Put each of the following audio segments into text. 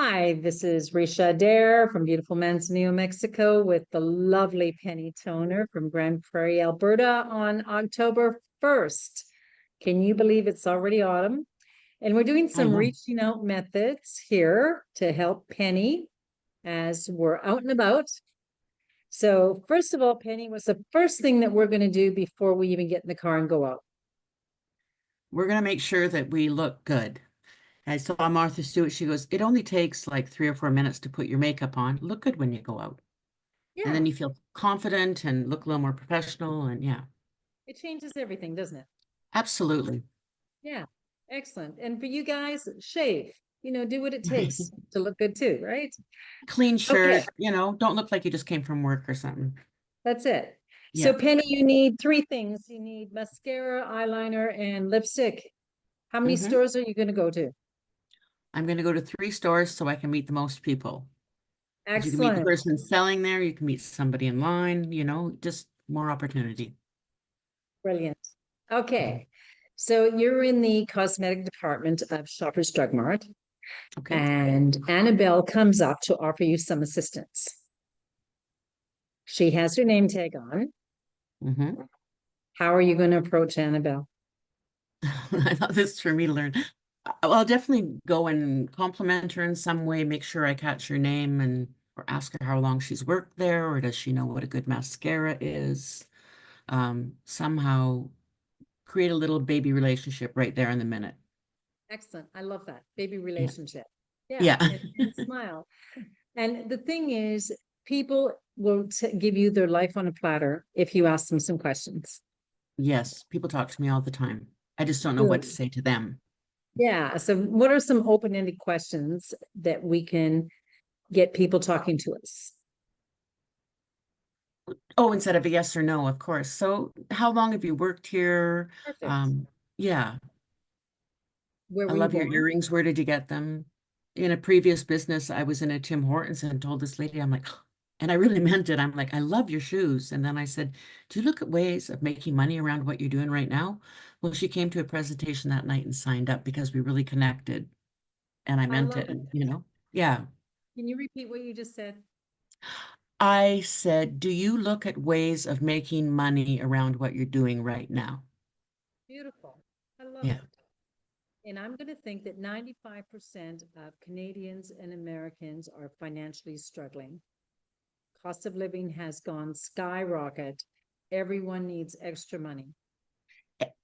Hi, this is Ricia Adair from beautiful Manzanillo, Mexico, with the lovely Penny Toner from Grand Prairie, Alberta on October 1st. Can you believe it's already autumn? And we're doing I some know. reaching out methods here to help Penny as we're out and about. So, first of all, Penny, what's the first thing that we're going to do before we even get in the car and go out? We're going to make sure that we look good. I saw Martha Stewart. She goes, it only takes like 3 or 4 minutes to put your makeup on. Look good when you go out. And Yeah, then you feel confident and look a little more professional. And yeah, it changes everything, doesn't it? absolutely. Yeah, excellent. And for you guys, shave, do what it takes to look good too, right? Clean Okay, shirt, don't look like you just came from work or something. that's it. So Yeah. Penny, you need three things. You need mascara, eyeliner, and lipstick. How many hmm stores are you going to go to? I'm going to go to 3 stores so I can meet the most people. Because you can meet the Excellent. person selling there, you can meet somebody in line, just more opportunity. Brilliant. Okay. So you're in the cosmetic department of Shoppers Drug Mart, Okay. and Annabelle comes up to offer you some assistance. She has her name tag on. hmm How are you going to approach Annabelle? I thought this was for me to learn. Well, I'll definitely go and compliment her in some way, make sure I catch her name and or ask her how long she's worked there, or does she know what a good mascara is? Somehow create a little baby relationship right there in the minute. Excellent. I love that. Baby Yeah. relationship. Yeah. Yeah. And smile. And the thing is, people will give you their life on a platter if you ask them some questions. Yes. People talk to me all the time. I just don't know what to Good. say to them. Yeah. So, what are some open ended questions that we can get people talking to us? Oh, instead of a yes or no, of course. So, how long have you worked here? Perfect. Um, yeah. Where I were you love your born? earrings. Where did you get them? In a previous business, I was in a Tim Hortons and told this lady, I'm like, and I really meant it. I'm like, I love your shoes. And then I said, do you look at ways of making money around what you're doing right now? Well, she came to a presentation that night and signed up because we really connected and I I meant love it, it. Yeah. Can you repeat what you just said? I said, do you look at ways of making money around what you're doing right now? Beautiful. I love Yeah. it. And I'm going to think that 95% of Canadians and Americans are financially struggling. Cost of living has gone skyrocket. Everyone needs extra money.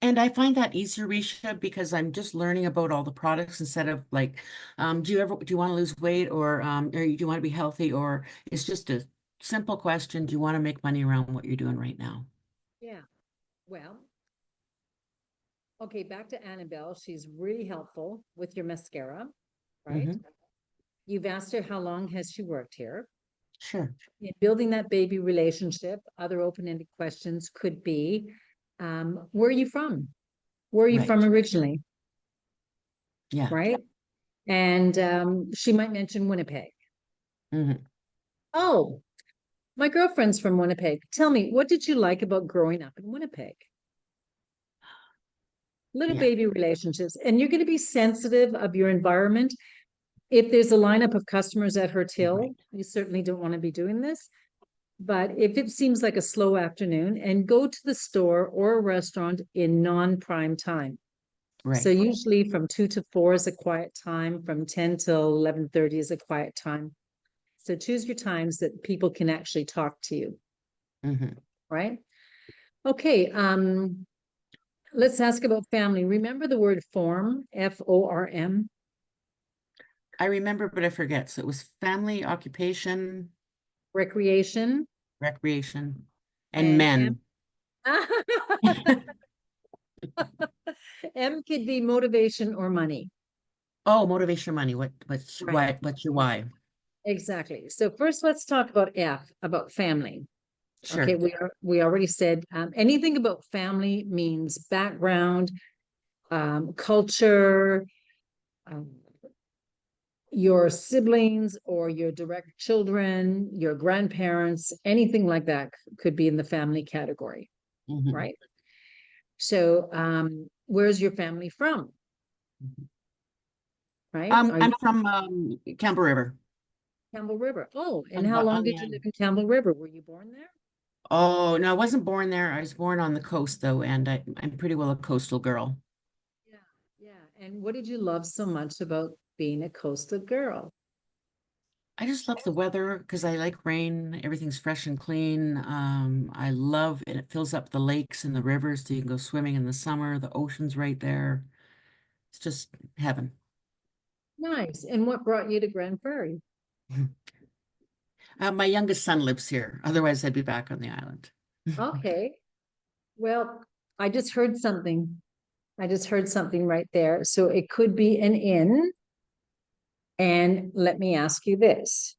And I find that easier, Risha, because I'm just learning about all the products instead of like, do you want to lose weight or do you want to be healthy? Or it's just a simple question. Do you want to make money around what you're doing right now? Yeah. Well, okay, back to Annabelle. She's really helpful with your mascara, right? hmm You've asked her how long has she worked here. Sure. In building that baby relationship, other open-ended questions could be, where are you from? Where are you from Right. originally? Yeah. Right? And she might mention Winnipeg. hmm Oh, my girlfriend's from Winnipeg. Tell me, what did you like about growing up in Winnipeg? Little Yeah. baby relationships. And you're going to be sensitive of your environment. If there's a lineup of customers at her till, Right. you certainly don't want to be doing this. But if it seems like a slow afternoon, and go to the store or a restaurant in non-prime time. So Right. usually from 2 to 4 is a quiet time, from 10 till 11:30 is a quiet time. So choose your times that people can actually talk to you, hmm right? Okay, let's ask about family. Remember the word form, FORM, I remember, but I forget. So it was family, occupation, recreation, recreation, and and men. M could be motivation or money. Oh, motivation, money. Right. What's your why? Exactly. So first, let's talk about F, about family. Okay, Sure. we already said anything about family means background, culture, um, your siblings or your direct children, your grandparents, anything like that could be in the family category, hmm right? So, where's your family from? right? Are you I'm from Campbell River. Campbell River? Oh, and how On long the did you live island. in Campbell River? Were you born there? Oh, no, I wasn't born there. I was born on the coast though, and I'm pretty well a coastal girl. Yeah, yeah. And what did you love so much about being a coastal girl? I just love the weather because I like rain. Everything's fresh and clean. I love it. It fills up the lakes and the rivers so you can go swimming in the summer. The ocean's right there. It's just heaven. Nice. And what brought you to Grand Prairie? My youngest son lives here. Otherwise, I'd be back on the island. Okay. Well, I just heard something. I just heard something right there. So it could be an inn. And let me ask you this.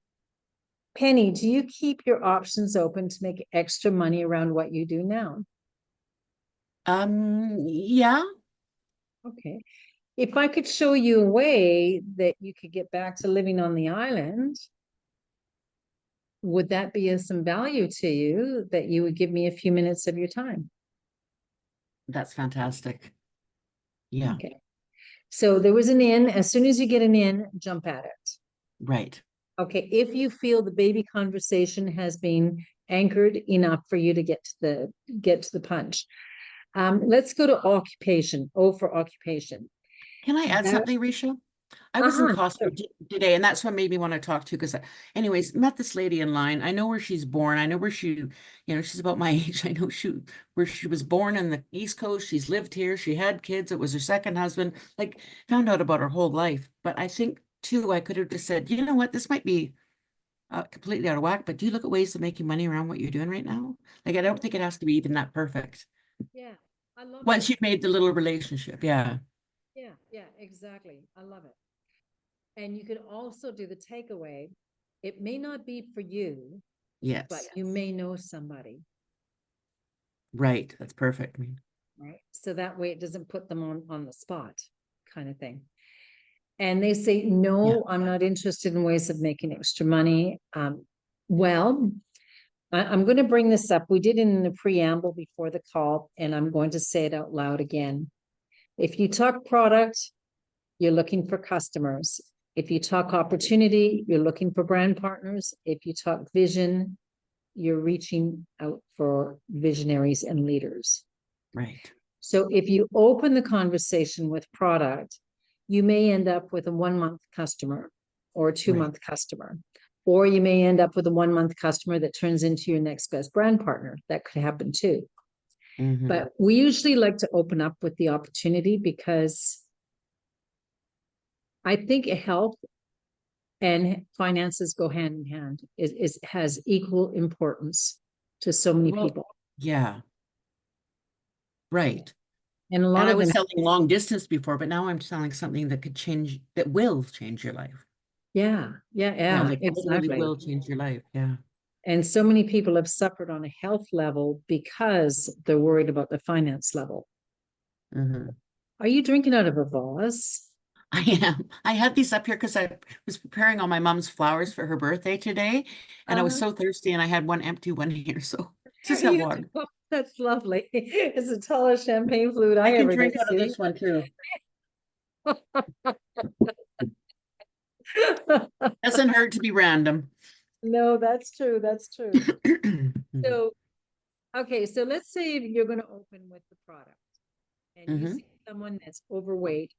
Penny, do you keep your options open to make extra money around what you do now? Yeah, Okay. If I could show you a way that you could get back to living on the island, would that be of some value to you that you would give me a few minutes of your time? that's fantastic. Yeah, Okay. So there was an inn. As soon as you get an inn, jump at it. right. Okay. If you feel the baby conversation has been anchored enough for you to get to the punch. Let's go to occupation. O for occupation. Can I add That, something, Risha? I was in uh-huh. Costco today, and that's what made me want to talk to you. Because, anyways, met this lady in line. I know where she's born. I know where she's about my age. I know where she was born in the East Coast. She's lived here. She had kids. It was her second husband. Like, found out about her whole life. But I think too, I could have just said, you know what, this might be completely out of whack. But do you look at ways of making money around what you're doing right now? Like, I don't think it has to be even that perfect. Yeah, I love it. Once you've made the little relationship, yeah. Yeah, yeah, exactly. I love it. And you could also do the takeaway. It may not be for you, but Yes. you may know somebody, Right. That's perfect. I mean, right? So that way it doesn't put them on the spot kind of thing. And they say, yeah. no, I'm not interested in ways of making extra money. Well, I'm going to bring this up. We did it in the preamble before the call, and I'm going to say it out loud again. If you talk product, you're looking for customers. If you talk opportunity, you're looking for brand partners. If you talk vision, you're reaching out for visionaries and leaders. Right. So if you open the conversation with product, you may end up with a 1 month customer or a two Right. month customer, or you may end up with a 1 month customer that turns into your next best brand partner. That could happen too. Hmm. But we usually like to open up with the opportunity because I think health and finances go hand in hand. It has equal importance to so many Well, people. yeah, right. And a And lot I of them, was selling long distance before, but now I'm selling something that will change your life. yeah, yeah, Yeah, yeah, like literally exactly. will change your life. Yeah. And so many people have suffered on a health level because they're worried about the finance level. Hmm. Are you drinking out of a vase? I am. I had these up here because I was preparing all my mom's flowers for her birthday today, and I was Uh, so thirsty, and I had one empty one here, so just have you, water. oh, that's lovely. It's the tallest champagne flute I I can ever drink did out of see. this one too. Doesn't hurt to be random. No, that's true. That's true. Hmm. So, okay, so let's say you're going to open with the product and you Hmm. see someone that's overweight.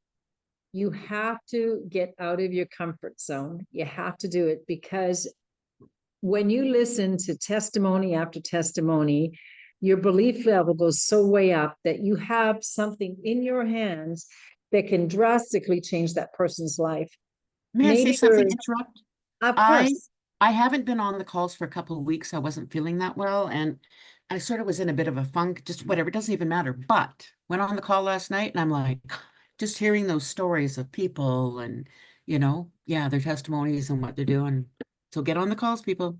You have to get out of your comfort zone. You have to do it because when you listen to testimony after testimony, your belief level goes so way up that you have something in your hands that can drastically change that person's life. May I say Maybe there something? is, Interrupt. of I course. I haven't been on the calls for a couple of weeks. I wasn't feeling that well, and I sort of was in a bit of a funk, just whatever, it doesn't even matter. But went on the call last night and I'm like, just hearing those stories of people and, yeah, their testimonies and what they're doing. So get on the calls, people.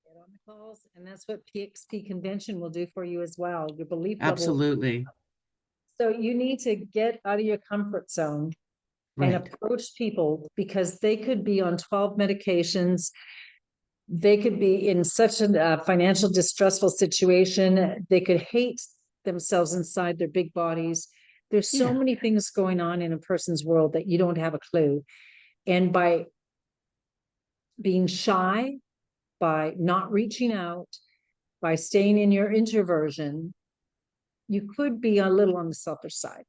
Get on the calls, and that's what PXP convention will do for you as well. Your belief level. Absolutely. So you need to get out of your comfort zone and Right. approach people because they could be on 12 medications. They could be in such a financial distressful situation. They could hate themselves inside their big bodies. There's so Yeah. many things going on in a person's world that you don't have a clue. And by being shy, by not reaching out, by staying in your introversion, you could be a little on the selfish side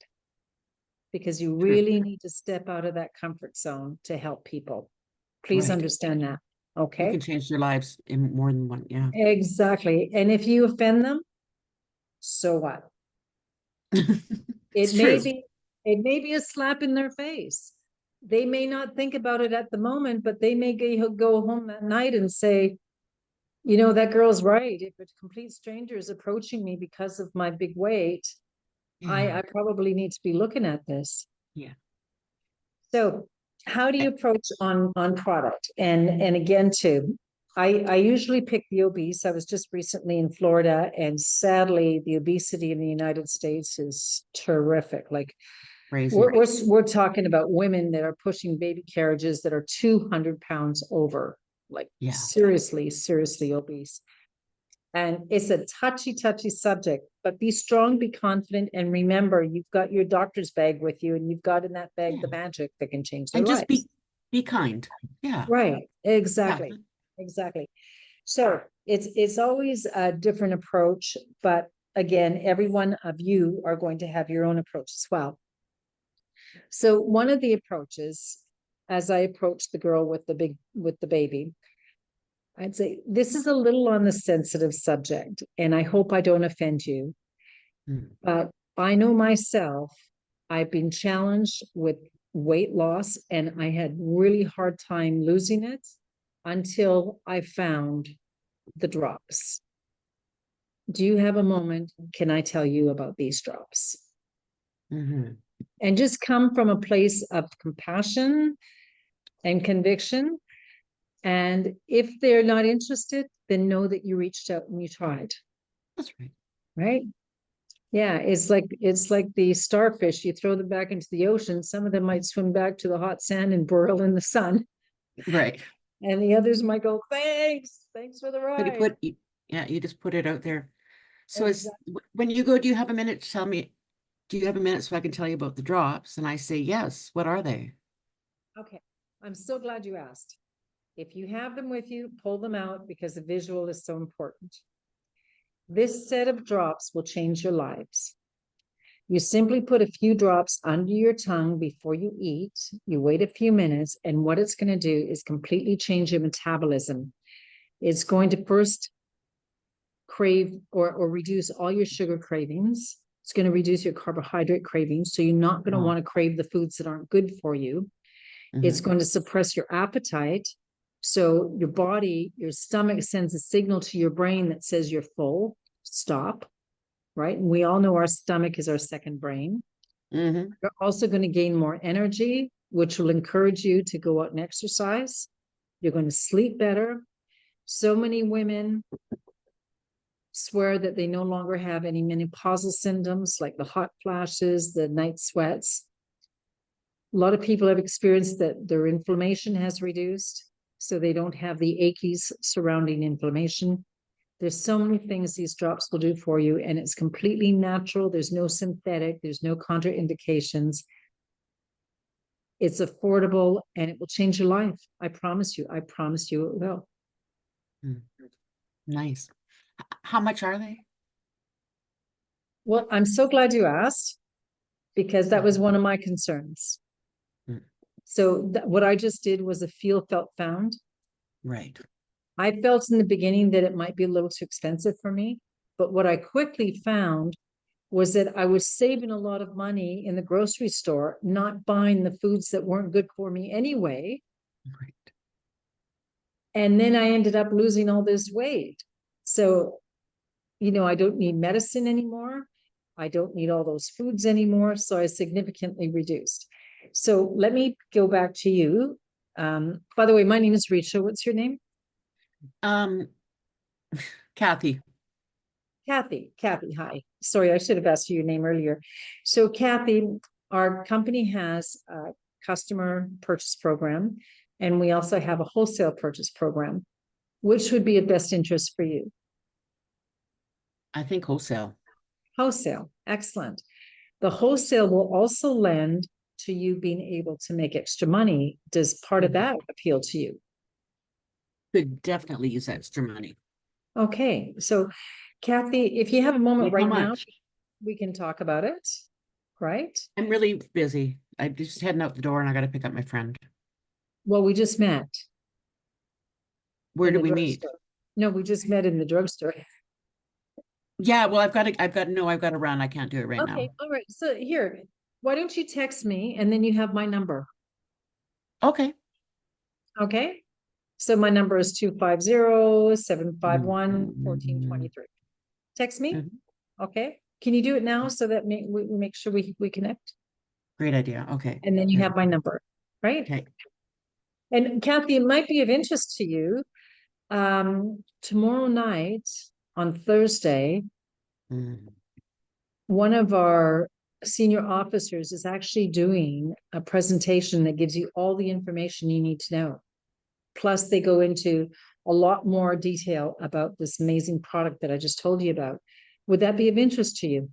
because you True. really need to step out of that comfort zone to help people. Please Right. understand that. You Okay. can change their lives in more than one. Yeah. Exactly. And if you offend them, so what? It It's may true. be, it may be a slap in their face. They may not think about it at the moment, but they may go home that night and say, you know, that girl's right. If a complete stranger is approaching me because of my big weight, Yeah. I probably need to be looking at this. Yeah. So how do Eh, you approach on product? And again, too, I usually pick the obese. I was just recently in Florida, and sadly, the obesity in the United States is terrific. Like Crazy. we're talking about women that are pushing baby carriages that are 200 pounds over, like Yeah. seriously obese. And it's a touchy subject, but be strong, be confident, and remember you've got your doctor's bag with you, and you've got in that bag the Yeah. magic that can change their And just lives. be kind. Yeah. Right. Yeah. Exactly. Exactly. So it's always a different approach, but again, every one of you are going to have your own approach as well. So one of the approaches, as I approached the girl with the baby, I'd say this is a little on the sensitive subject, and I hope I don't offend you. Mm. But I know myself, I've been challenged with weight loss, and I had really hard time losing it until I found the drops. Do you have a moment? Can I tell you about these drops? Mhm. And just come from a place of compassion and conviction. And if they're not interested, then know that you reached out and you tried, That's right. right? Yeah, it's like the starfish. You throw them back into the ocean. Some of them might swim back to the hot sand and broil in the sun, Right. and the others might go, thanks for the But ride. yeah, you just put it out there. So Exactly. when you go, do you have a minute to tell me, do you have a minute so I can tell you about the drops? And I say, yes. What are they? Okay, I'm so glad you asked. If you have them with you, pull them out because the visual is so important. This set of drops will change your lives. You simply put a few drops under your tongue before you eat. You wait a few minutes, and what it's going to do is completely change your metabolism. It's going to first crave or reduce all your sugar cravings. It's going to reduce your carbohydrate cravings. So you're not going to Oh. want to crave the foods that aren't good for you. It's Mhm. going to suppress your appetite. So your body, your stomach sends a signal to your brain that says you're full, stop, right? And we all know our stomach is our second brain. Mhm. You're also going to gain more energy, which will encourage you to go out and exercise. You're going to sleep better. So many women swear that they no longer have any menopausal symptoms like the hot flashes, the night sweats. A lot of people have experienced that their inflammation has reduced, so they don't have the aches surrounding inflammation. There's so many things these drops will do for you, and it's completely natural. There's no synthetic, there's no contraindications. It's affordable and it will change your life. I promise you. I promise you it will. Mm. Nice. How much are they? Well, I'm so glad you asked because that was Mhm. one of my concerns. Mm. So what I just did was a feel, felt, found. Right. I felt in the beginning that it might be a little too expensive for me, but what I quickly found was that I was saving a lot of money in the grocery store, not buying the foods that weren't good for me anyway. Right. And then I ended up losing all this weight. So, you know, I don't need medicine anymore. I don't need all those foods anymore. So I significantly reduced. So let me go back to you. By the way, my name is Ricia. What's your name? Um, Kathy. Kathy, hi. Sorry, I should have asked you your name earlier. So Kathy, our company has a customer purchase program, and we also have a wholesale purchase program. Which would be of best interest for you? I think wholesale. Wholesale, excellent. The wholesale will also lend to you being able to make extra money. Does part of that appeal to you? Could definitely use extra money. Okay, so Kathy, if you have a moment Like how right now, much? we can talk about it, right? I'm really busy. I'm just heading out the door and I got to pick up my friend. Well, we just met Where in do the we meet? drugstore. No, we just met in the drugstore. Yeah, well, I've got to run. I can't do it right Okay, now. all right. So here, why don't you text me and then you have my number? Okay. Okay. So my number is 250-751-1423. Text me. Mhm. Okay. Can you do it now so that we make sure we connect? Great idea. Okay. And then you have my number, right? Okay. And Kathy, it might be of interest to you. Tomorrow night on Thursday, Mm. one of our senior officers is actually doing a presentation that gives you all the information you need to know. Plus, they go into a lot more detail about this amazing product that I just told you about. Would that be of interest to you?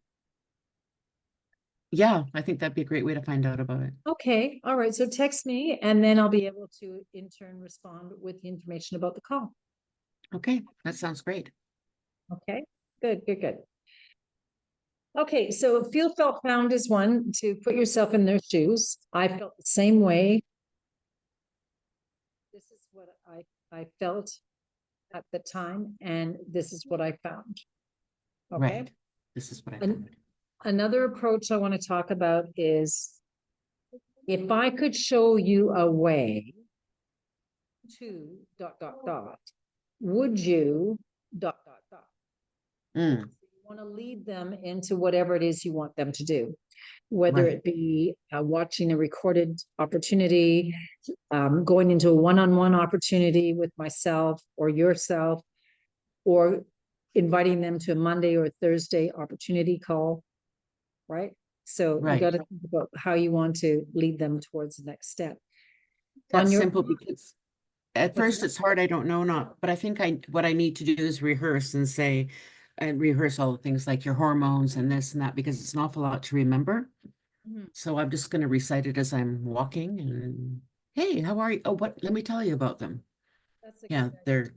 Yeah, I think that'd be a great way to find out about it. Okay, all right. So text me and then I'll be able to in turn respond with the information about the call. Okay, that sounds great. Okay, good, good, good. Okay, so feel, felt, found is one to put yourself in their shoes. I felt the same way. This is what I felt at the time, and this is what I found. Okay. Right. This is what I And found. another approach I want to talk about is if I could show you a way to dot dot dot, would you dot dot dot? Mm, You want to lead them into whatever it is you want them to do, whether right. it be watching a recorded opportunity, going into a one-on-one opportunity with myself or yourself, or inviting them to a Monday or Thursday opportunity call, right? So you got Right. to think about how you want to lead them towards the next step. On That's your, simple because at what's first that? it's hard. I don't know not, but I think what I need to do is rehearse and say and rehearse all the things like your hormones and this and that because it's an awful lot to remember. Mhm. So I'm just going to recite it as I'm walking and hey, how are you? Oh, what? Let me tell you about them. That's a good Yeah, idea.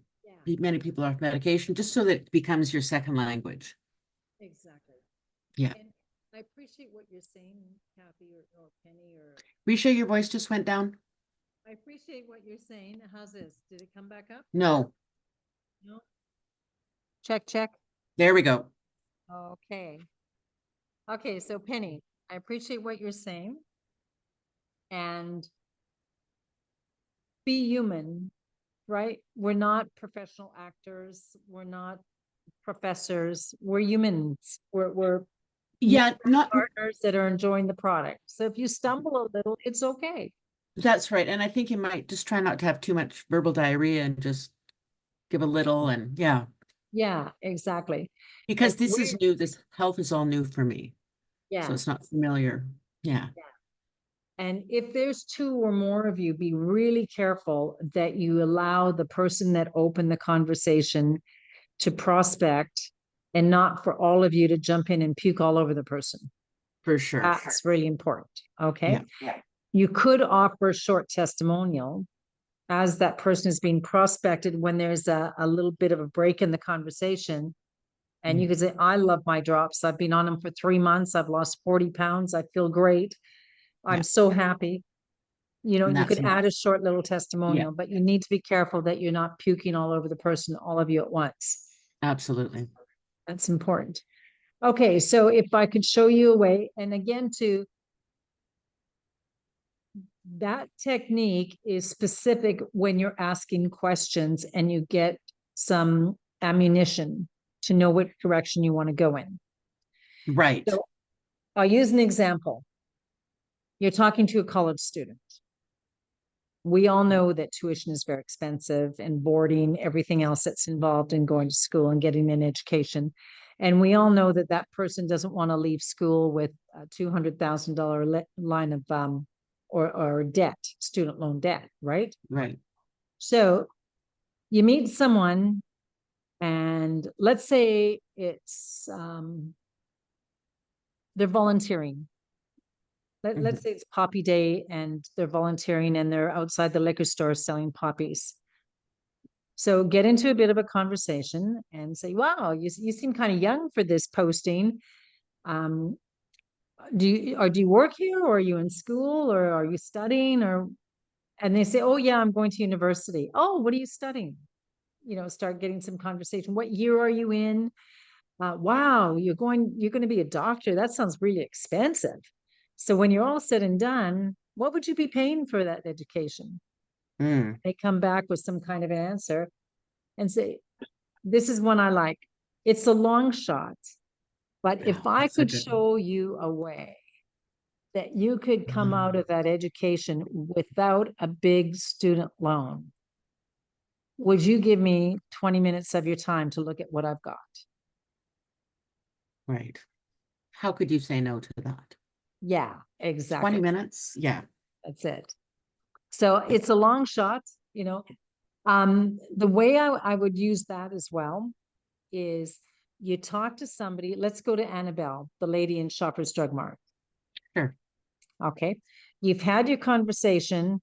Yeah, many people are off medication just so that it becomes your second language. exactly. Yeah. And I appreciate what you're saying, Kathy or Penny, or Risha, your voice just went down. I appreciate what you're saying. How's this? Did it come back up? No, No. Check, check. there we go. Okay. Okay, so Penny, I appreciate what you're saying and be human, right? We're not professional actors. We're not professors. We're humans. We're Yeah, not partners that are enjoying the product. So if you stumble a little, it's okay. that's right. And I think you might just try not to have too much verbal diarrhea and just give a little and yeah, Yeah, exactly. And because this is new. This health is all new for me. So yeah. it's not familiar. Yeah, And if there's two or more of you, be really careful that you allow the person that opened the conversation to prospect and not for all of you to jump in and puke all over the person. for sure. That's really important. Okay. Yeah, You could offer a short testimonial as that person is being prospected when there's a little bit of a break in the conversation. And you mm, could say, I love my drops. I've been on them for 3 months. I've lost 40 pounds. I feel great. I'm yeah. so happy. You know, And you that's could add a enough. short little Yeah, testimonial, but you need to be careful that you're not puking all over the person, all of you at once. absolutely. That's important. Okay, so if I could show you a way, and again, to that technique is specific when you're asking questions and you get some ammunition to know what direction you want to go in. Right, So I'll use an example. You're talking to a college student. We all know that tuition is very expensive and boarding, everything else that's involved in going to school and getting an education. And we all know that that person doesn't want to leave school with a $200,000 line of or debt, student loan debt, right? right. So you meet someone, and let's say it's they're volunteering. Let's Mhm. say it's Poppy Day and they're volunteering and they're outside the liquor store selling poppies. So get into a bit of a conversation and say, wow, you seem kind of young for this posting. Um, do you work here or are you in school or are you studying or, and they say, oh yeah, I'm going to university. Oh, what are you studying? Start getting some conversation. What year are you in? Wow, you're going to be a doctor. That sounds really expensive. So when you're all said and done, what would you be paying for that education? Mm. They come back with some kind of an answer and say, this is one I like. It's a long shot, but if Oh, I that's a could good one. show you a way that you could come out of that education without a big student loan, would you give me 20 minutes of your time to look at what I've got? Right. How could you say no to that? Yeah, 20 exactly. minutes? Yeah. That's it. So it's a long shot, you know. The way I would use that as well is you talk to somebody. Let's go to Annabelle, the lady in Shoppers Drug Mart. Sure. Okay. You've had your conversation.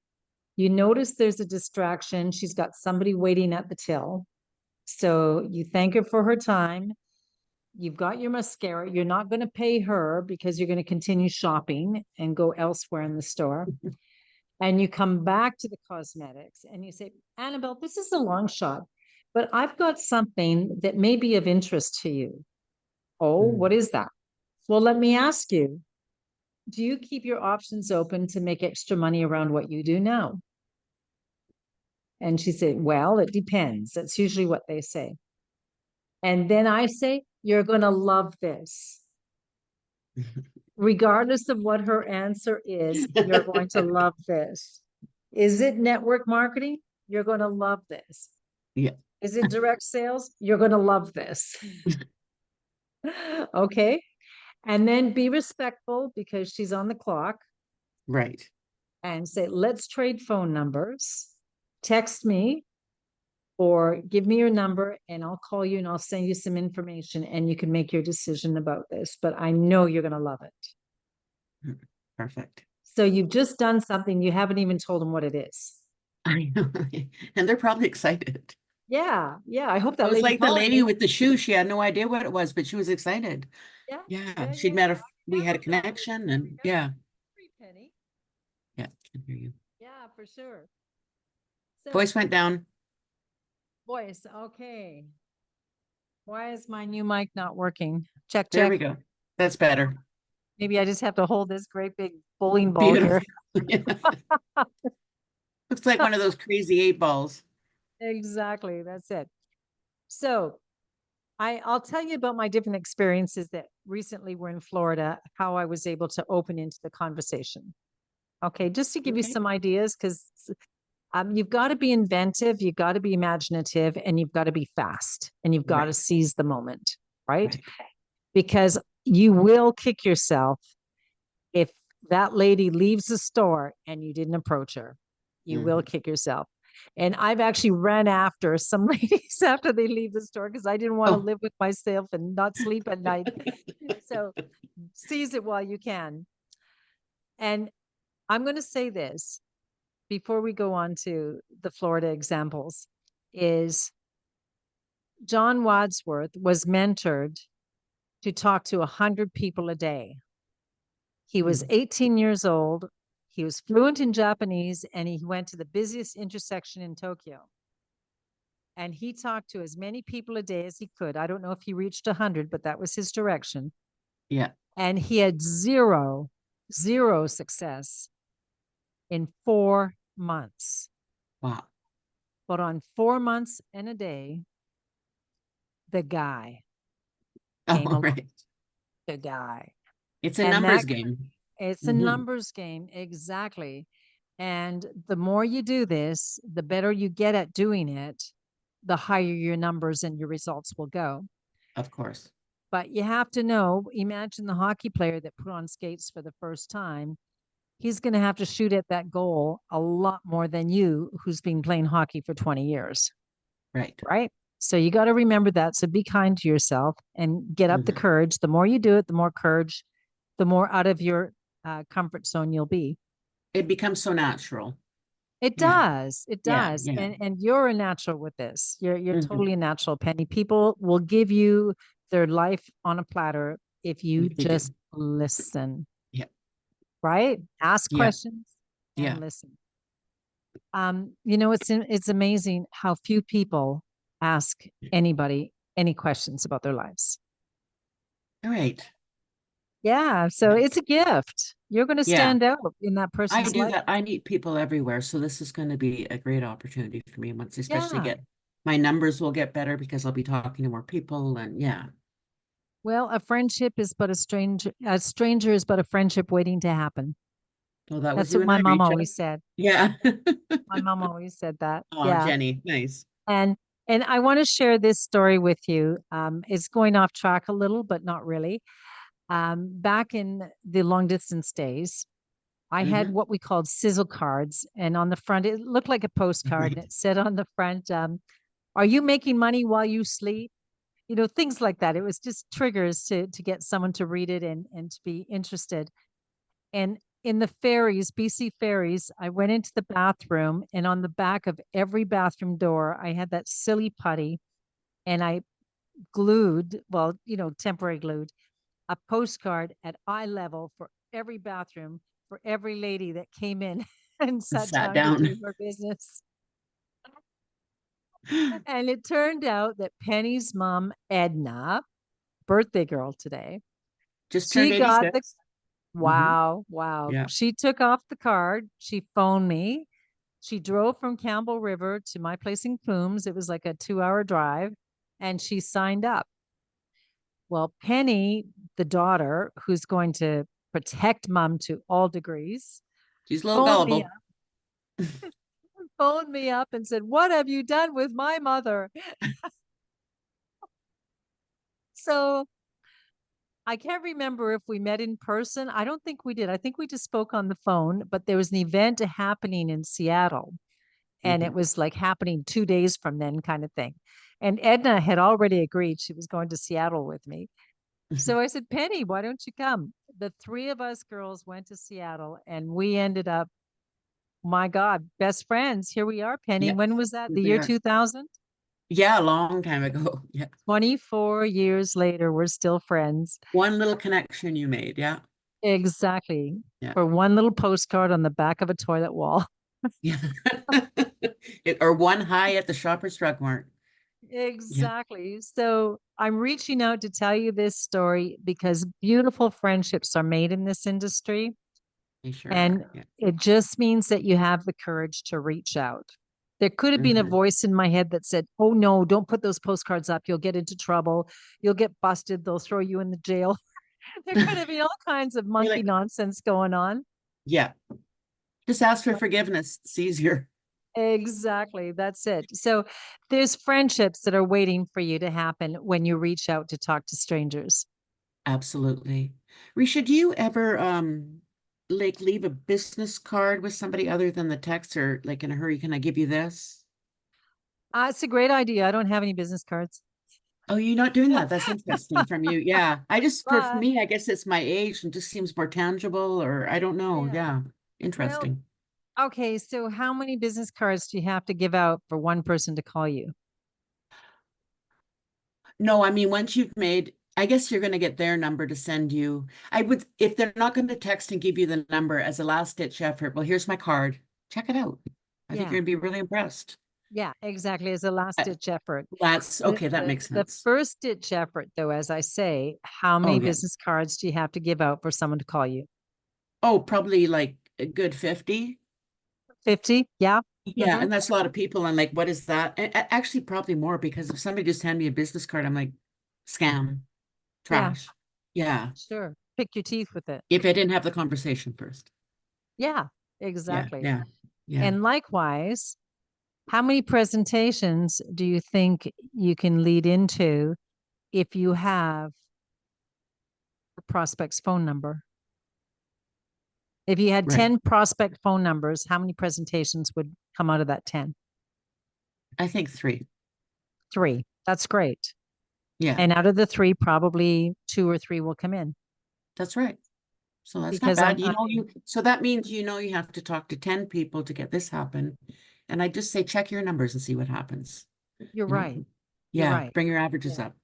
You notice there's a distraction. She's got somebody waiting at the till. So you thank her for her time. You've got your mascara. You're not going to pay her because you're going to continue shopping and go elsewhere in the store. And you come back to the cosmetics and you say, Annabelle, this is a long shot, but I've got something that may be of interest to you. Oh, what Mm. is that? Well, let me ask you, do you keep your options open to make extra money around what you do now? And she said, well, it depends. That's usually what they say. And then I say, you're going to love this. Regardless of what her answer is, you're going to love this. Is it network marketing? You're going to love this. Yeah. Is it direct sales? You're going to love this. Okay. And then be respectful because she's on the clock Right. and say, let's trade phone numbers. Text me or give me your number and I'll call you and I'll send you some information and you can make your decision about this. But I know you're going to love it. Mm. Perfect. So you've just done something, you haven't even told them what it is. I know. And they're probably excited. Yeah. Yeah. I hope It that was lady like the calls lady me. with the shoe. She had no idea what it was, but she was excited. Yeah. Yeah. Yeah. She'd Yeah. met Yeah. a, we had a Remember that. connection and yeah. Penny. Yeah. Can hear you. Yeah, for sure. So Voice went down. voice. Okay. Why is my new mic not working? Check, There check. we go. That's better. Maybe I just have to hold this great big bowling ball here. Beautiful. Looks like one of those crazy 8 balls. Exactly. That's it. So I'll tell you about my different experiences that recently were in Florida, how I was able to open into the conversation. Okay, just to give you Okay. some ideas, because you've got to be inventive, you've got to be imaginative, and you've got to be fast, and you've got to Right. seize the moment, right? Right. Because you will kick yourself if that lady leaves the store and you didn't approach her. You will Mhm. kick yourself. And I've actually ran after some ladies after they leave the store because I didn't want to Oh, live with myself and not sleep at night. So seize it while you can. And I'm going to say this before we go on to the Florida examples is John Wadsworth was mentored to talk to 100 people a day. He was mm, 18 years old. He was fluent in Japanese and he went to the busiest intersection in Tokyo. And he talked to as many people a day as he could. I don't know if he reached 100, but that was his direction. yeah. And he had zero success in 4 months. Wow. But on 4 months and a day, the guy came Oh, along. right. The guy. It's a And numbers that game. it's a Hmm. numbers game. Exactly. And the more you do this, the better you get at doing it, the higher your numbers and your results will go. Of course. But you have to know, imagine the hockey player that put on skates for the first time. He's going to have to shoot at that goal a lot more than you, who's been playing hockey for 20 years, Right. right? So you got to remember that. So be kind to yourself and get up the Hmm. courage. The more you do it, the more courage the more out of your comfort zone you'll be. It becomes so natural. It Yeah. does. It Yeah. does. Yeah. And you're a natural with this. You're Hmm. totally a natural, Penny. People will give you their life on a platter if you They do. just listen, Yeah. right? Ask Yeah. questions and Yeah. listen. It's amazing how few people ask anybody any questions about their lives. All right. Yeah, so Yeah. it's a gift. You're going to Yeah. stand out in that I person's do life. that. I meet people everywhere. So this is going to be a great opportunity for me once, especially Yeah. get my numbers will get better because I'll be talking to more people. And yeah. Well, a stranger is but a friendship waiting to happen. Well, that was That's you what and my I, mom Ricia. always said. Yeah. My mom always said that. Oh, Yeah. Jenny. Nice. And I want to share this story with you. It's going off track a little, but not really. Back in the long distance days, I had Hmm. what we called sizzle cards, and on the front, it looked like a postcard, and Right. it said on the front, "Are you making money while you sleep?" Things like that. It was just triggers to get someone to read it and to be interested. And in the ferries, BC ferries, I went into the bathroom, and on the back of every bathroom door, I had that silly putty, and I glued, well, temporary glued, a postcard at eye level for every bathroom for every lady that came in and And sat sat down to do down. her business. And it turned out that Penny's mom, Edna, birthday girl today, Just turned she got the 86. Hmm. wow, wow. Yeah. She took off the card. She phoned me. She drove from Campbell River to my place in Coombs. It was like a 2-hour drive, and she signed up. Well, Penny, the daughter, who's going to protect mom to all degrees, She's a little phoned me up, gullible. phoned me up and said, "What have you done with my mother?" So I can't remember if we met in person. I don't think we did. I think we just spoke on the phone, but there was an event happening in Seattle, and it Hmm. was like happening 2 days from then, kind of thing. And Edna had already agreed she was going to Seattle with me. So I said, "Penny, why don't you come?" The three of us girls went to Seattle, and we ended up, my God, best friends. Here we are, Penny. Yep. When was that? Here The we year are. 2000? Yeah, a long time ago. Yeah. 24 years later, we're still friends. One little connection you made. Yeah. Exactly. Yeah. For one little postcard on the back of a toilet wall. Yeah. Or one high at the Shoppers Drug Mart. Yeah. Exactly. So I'm reaching out to tell you this story because beautiful friendships are made in this industry. They sure And are. Yeah. it just means that you have the courage to reach out. There could have been a Hmm. voice in my head that said, "Oh no, don't put those postcards up. You'll get into trouble. You'll get busted. They'll throw you in the jail." There could have been all kinds of You're monkey like, nonsense going on. yeah. Just ask for But forgiveness. It's easier. exactly, that's it. So there's friendships that are waiting for you to happen when you reach out to talk to strangers. Absolutely. Risha, do you ever like leave a business card with somebody other than the text or like in a hurry, can I give you this? It's a great idea. I don't have any business cards. Oh, you're not doing that. That's interesting from you. Yeah. I just, for But me, I guess it's my age and just seems more tangible or I don't know. yeah. Yeah. Well, Interesting. okay, so how many business cards do you have to give out for one person to call you? No, I mean, once you've made, I guess you're going to get their number to send you. I would, if they're not going to text and give you the number as a last ditch effort, well, here's my card. Check it out. I think Yeah, you're going to be really impressed. yeah, exactly. As a last Uh, ditch effort. That's The, okay. That the makes the sense. first ditch effort, though, as I say, how Oh, many yeah. business cards do you have to give out for someone to call you? Oh, probably like a good 50. 50? Yeah. Yeah. Hmm. And that's a lot of people. And like, what is that? Actually, probably more because if somebody just hand me a business card, I'm like, scam, Yeah, trash. Yeah. sure. Pick your teeth with it. If I didn't have the conversation first. Yeah, Yeah. exactly. Yeah. Yeah. And likewise, how many presentations do you think you can lead into if you have a prospect's phone number? If you had Right. 10 prospect phone numbers, how many presentations would come out of that 10? I think three. Three. That's great. Yeah. And out of the three, probably two or three will come in. That's right. So that's not because bad. So that means you have to talk to 10 people to get this happen. And I just say check your numbers and see what happens. you're You know, right. You're yeah, right. bring your averages Yeah. up.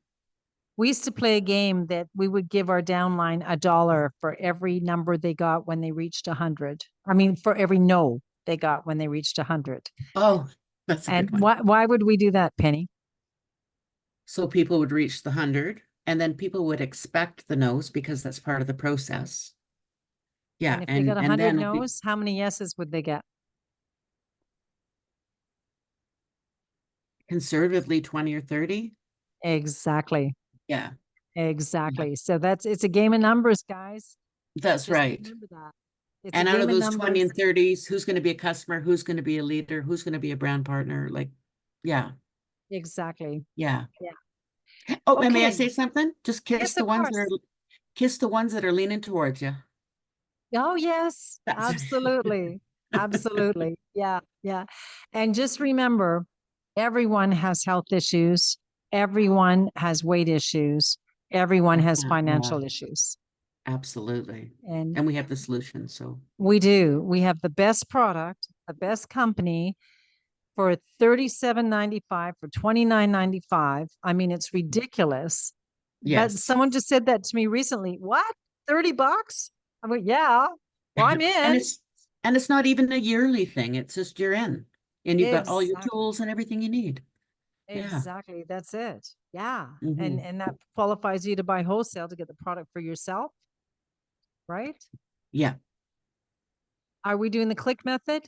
We used to play a game that we would give our downline $1 for every number they got when they reached 100. I mean, for every no they got when they reached 100. Oh, that's a And good one. why would we do that, Penny? So people would reach the 100 and then people would expect the no's because that's part of the process. And Yeah, if they got and 100 then no's, how many yeses would they get? conservatively 20 or 30. Exactly. Yeah, yeah, Exactly. So it's a game of numbers, guys. that's Just right. remember that. It's a And out of game of those 20 numbers. and 30s, who's going to be a customer? Who's going to be a leader? Who's going to be a brand partner? Like, yeah, Exactly. yeah. Yeah. Oh, and may I Okay. say something? Just Yes, of course. kiss the ones that are leaning towards you. Oh, yes, That's absolutely. Absolutely. Yeah. Yeah. And just remember, everyone has health issues. Everyone has weight issues. Everyone has yeah, financial issues. absolutely. And And we have the solution. So we do. We have the best product, the best company for 37.95 for 29.95. I mean, it's ridiculous. But yes. someone just said that to me recently. What? $30? I went, yeah. Well, I'm And in. it's not even a yearly thing. It's just you're in. And you've got all your Exactly. tools and everything you need. Yeah. Exactly. That's it. Yeah. Hmm. And that qualifies you to buy wholesale to get the product for yourself, right? Yeah. Are we doing the click method?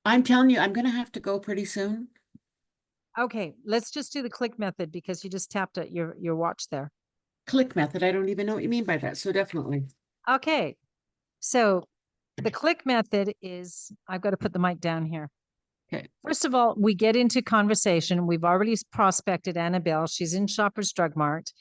I'm telling you, I'm gonna have to go pretty soon. Okay, let's just do the click method because you just tapped at your watch there. Click method. I don't even know what you mean by that. So definitely. Okay. So the click method is I've got to put the mic down here. Okay. First of all, we get into conversation. We've already prospected Annabelle. She's in Shoppers Drug Mart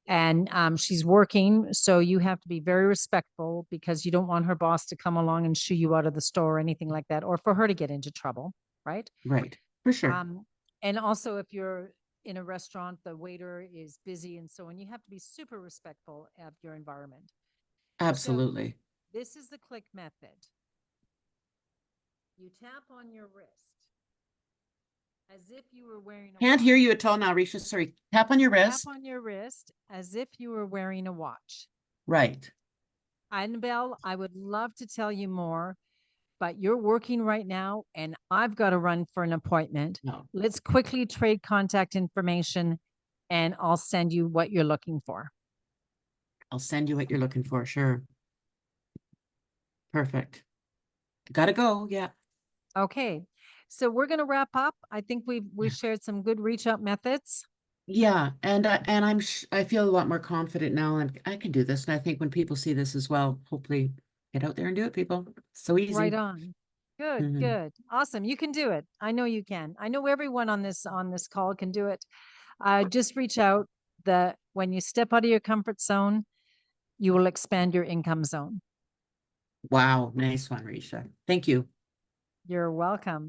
and she's working. So you have to be very respectful because you don't want her boss to come along and shoo you out of the store or anything like that, or for her to get into trouble, right? Right. For sure. Um, and also, if you're in a restaurant, the waiter is busy and so on, you have to be super respectful of your environment. So Absolutely. this is the click method. You tap on your wrist as if you were wearing a Can't hear you watch. at all now, Risha. Sorry. Tap on your Tap wrist. on your wrist as if you were wearing a watch. Right. Annabelle, I would love to tell you more, but you're working right now and I've got to run for an appointment. No. Let's quickly trade contact information and I'll send you what you're looking for. I'll send you what you're looking for. Sure. Perfect. Gotta go. Yeah. Okay. So we're going to wrap up. I think we've shared some good reach out methods. Yeah, and I feel a lot more confident now, and I can do this. And I think when people see this as well, hopefully get out there and do it, people. So Right easy. on. Good, Hmm. good. Awesome. You can do it. I know you can. I know everyone on this call can do it. Just reach out. The when you step out of your comfort zone, you will expand your income zone. Wow, nice one, Risha. Thank you. You're welcome.